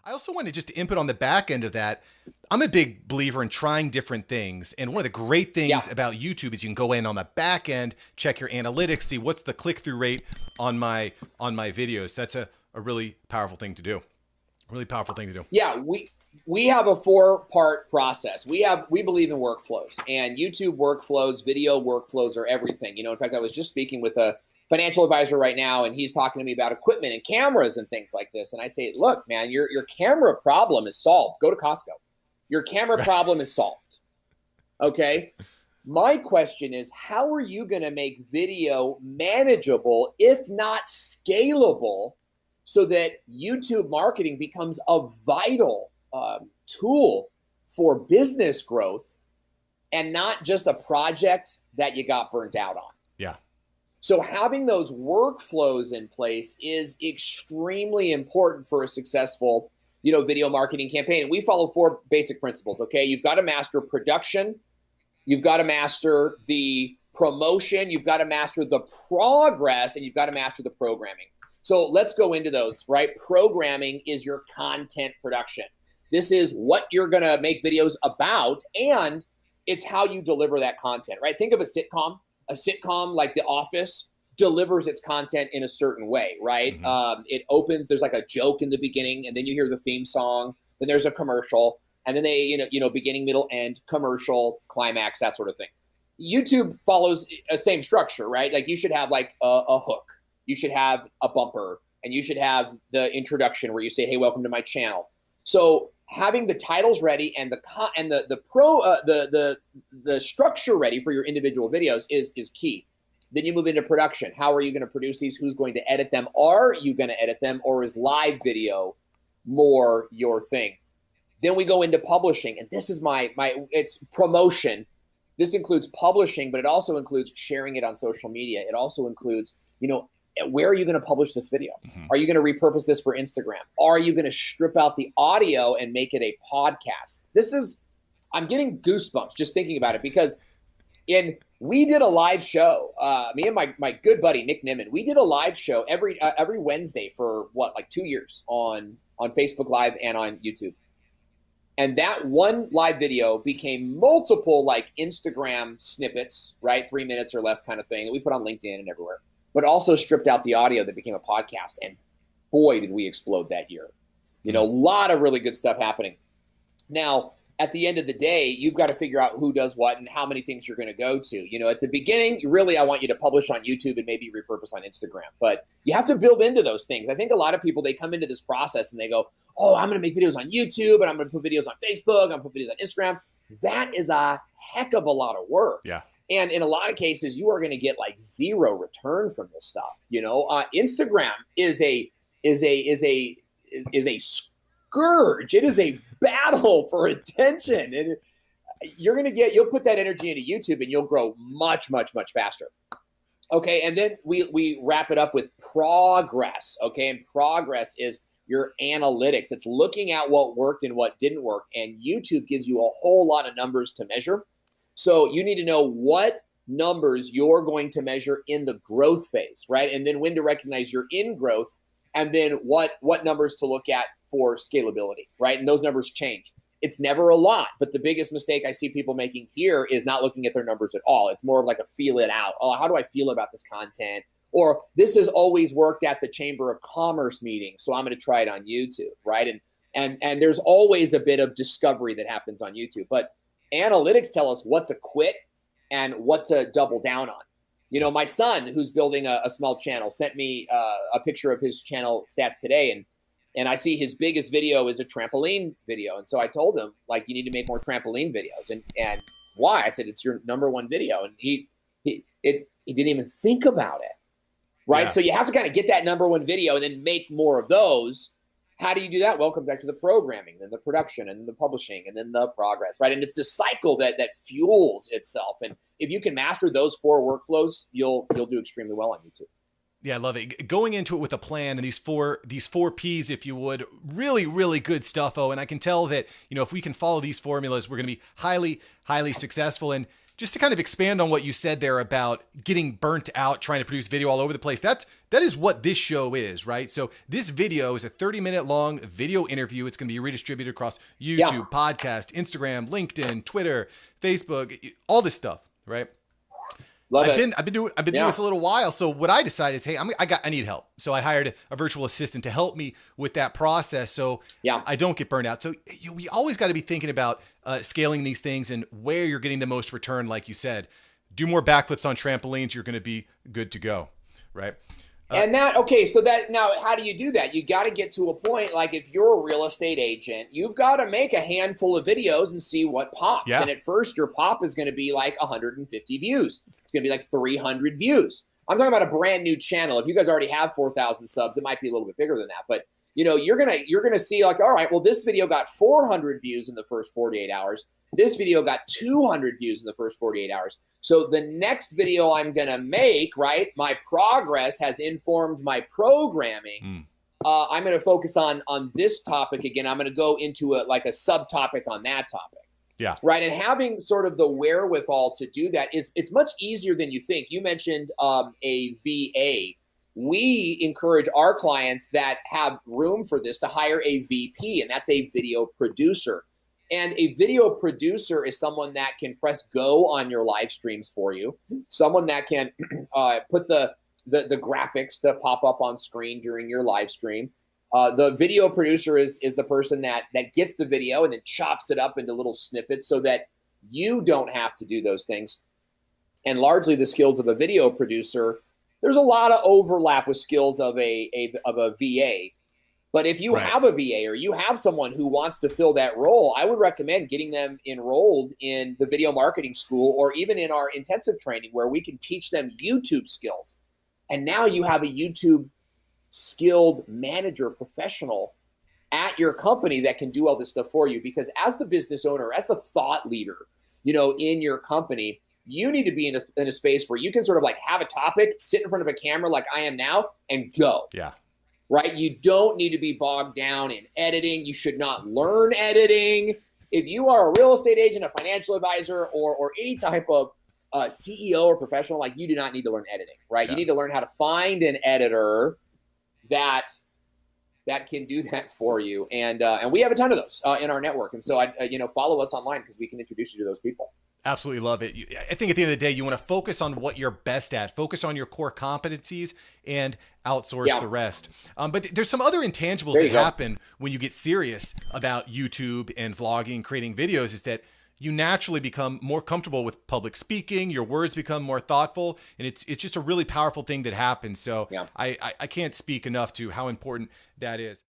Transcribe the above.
I also wanted just to input on the back end of that. I'm a big believer in trying different things. And one of the great Yeah. things about YouTube is you can go in on the back end, check your analytics, see what's the click-through rate on my videos. That's a really powerful thing to do. Really powerful thing to do. Yeah, we have a 4-part process. We believe in workflows, and YouTube workflows, video workflows are everything. In fact, I was just speaking with a financial advisor right now, and he's talking to me about equipment and cameras and things like this. And I say, look, man, your camera problem is solved. Go to Costco. Your camera problem is solved. Okay. My question is, how are you going to make video manageable, if not scalable, so that YouTube marketing becomes a vital tool for business growth and not just a project that you got burnt out on? Yeah. So having those workflows in place is extremely important for a successful, video marketing campaign. And we follow 4 basic principles. Okay. You've got to master production. You've got to master the promotion. You've got to master the progress, and you've got to master the programming. So let's go into those, right? Programming is your content production. This is what you're going to make videos about, and it's how you deliver that content, right? Think of a sitcom. A sitcom like The Office delivers its content in a certain way, right? Mm-hmm. It opens, there's like a joke in the beginning, and then you hear the theme song, then there's a commercial, and then they, beginning, middle, end, commercial, climax, that sort of thing. YouTube follows a same structure, right? Like you should have like a hook. You should have a bumper, and you should have the introduction where you say, "Hey, welcome to my channel." So having the titles ready and the structure ready for your individual videos is key. Then you move into production. How are you going to produce these? Who's going to edit them? Are you going to edit them, or is live video more your thing? Then we go into publishing, and this is it's promotion. This includes publishing, but it also includes sharing it on social media. It also includes, where are you going to publish this video? Mm-hmm. Are you going to repurpose this for Instagram? Are you going to strip out the audio and make it a podcast? I'm getting goosebumps just thinking about it, because we did a live show, me and my good buddy, Nick Nimmin, we did a live show every Wednesday for 2 years on Facebook Live and on YouTube. And that one live video became multiple Instagram snippets, right? 3 minutes or less kind of thing that we put on LinkedIn and everywhere, but also stripped out the audio that became a podcast. And boy, did we explode that year. A lot of really good stuff happening. Now, at the end of the day, you've got to figure out who does what and how many things you're going to go to. At the beginning, really, I want you to publish on YouTube and maybe repurpose on Instagram. But you have to build into those things. I think a lot of people, they come into this process and they go, oh, I'm going to make videos on YouTube, and I'm going to put videos on Facebook, I'm going to put videos on Instagram. That is a heck of a lot of work. Yeah. And in a lot of cases, you are going to get zero return from this stuff. Instagram is a scourge. It is a battle for attention, and you'll put that energy into YouTube, and you'll grow much, much, much faster. Okay, and then we wrap it up with progress. Okay, and progress is your analytics. It's looking at what worked and what didn't work, and YouTube gives you a whole lot of numbers to measure. So you need to know what numbers you're going to measure in the growth phase, right? And then when to recognize you're in growth, and then what numbers to look at for scalability, right? And those numbers change. It's never a lot, but the biggest mistake I see people making here is not looking at their numbers at all. It's more of like a feel it out. Oh, how do I feel about this content? Or this has always worked at the Chamber of Commerce meeting, so I'm going to try it on YouTube, right? And there's always a bit of discovery that happens on YouTube, but analytics tell us what to quit and what to double down on. My son, who's building a small channel, sent me a picture of his channel stats today, and I see his biggest video is a trampoline video. And so I told him, you need to make more trampoline videos. And why? I said, it's your number one video. And he didn't even think about it, right? Yeah. So you have to kind of get that number one video and then make more of those. How do you do that? Well, come back to the programming, then the production, and then the publishing, and then the progress, right? And it's the cycle that fuels itself. And if you can master those 4 workflows, you'll do extremely well on YouTube. Yeah, I love it. Going into it with a plan and these four P's, if you would, really, really good stuff. Oh, and I can tell that, if we can follow these formulas, we're going to be highly, highly successful. And just to kind of expand on what you said there about getting burnt out, trying to produce video all over the place, that's that is what this show is, right? So this video is a 30-minute long video interview. It's going to be redistributed across YouTube, podcast, Instagram, LinkedIn, Twitter, Facebook, all this stuff, right? I've been doing this a little while. So what I decided is, hey, I need help. So I hired a virtual assistant to help me with that process, so I don't get burned out. So we always got to be thinking about scaling these things and where you're getting the most return. Like you said, do more backflips on trampolines. You're going to be good to go, right? So now how do you do that? You got to get to a point, like if you're a real estate agent, you've got to make a handful of videos and see what pops. Yeah. And at first your pop is going to be like 150 views. It's going to be like 300 views. I'm talking about a brand new channel. If you guys already have 4,000 subs, it might be a little bit bigger than that. But you're going to see like, all right, well, this video got 400 views in the first 48 hours. This video got 200 views in the first 48 hours. So the next video I'm going to make, right, my progress has informed my programming. I'm going to focus on this topic again. I'm going to go into a subtopic on that topic. Yeah. Right. And having sort of the wherewithal to do that it's much easier than you think. You mentioned a VA. We encourage our clients that have room for this to hire a VP, and that's a video producer. And a video producer is someone that can press go on your live streams for you, someone that can put the graphics to pop up on screen during your live stream. The video producer is the person that gets the video and then chops it up into little snippets so that you don't have to do those things. And largely the skills of a video producer, there's a lot of overlap with skills of a VA. But if you have a VA or you have someone who wants to fill that role, I would recommend getting them enrolled in the video marketing school or even in our intensive training where we can teach them YouTube skills. And now you have a YouTube skilled manager professional at your company that can do all this stuff for you. Because as the business owner, as the thought leader, in your company, you need to be in a space where you can sort of like have a topic, sit in front of a camera like I am now, and go. Yeah. Right? You don't need to be bogged down in editing. You should not learn editing. If you are a real estate agent, a financial advisor, or any type of CEO or professional, like you do not need to learn editing, right? Yeah. You need to learn how to find an editor that can do that for you. And we have a ton of those in our network. And so, follow us online because we can introduce you to those people. Absolutely love it. I think at the end of the day, you want to focus on what you're best at, focus on your core competencies and outsource the rest. But there's some other intangibles that happen when you get serious about YouTube and vlogging, creating videos, is that you naturally become more comfortable with public speaking. Your words become more thoughtful, and it's just a really powerful thing that happens. So I can't speak enough to how important that is.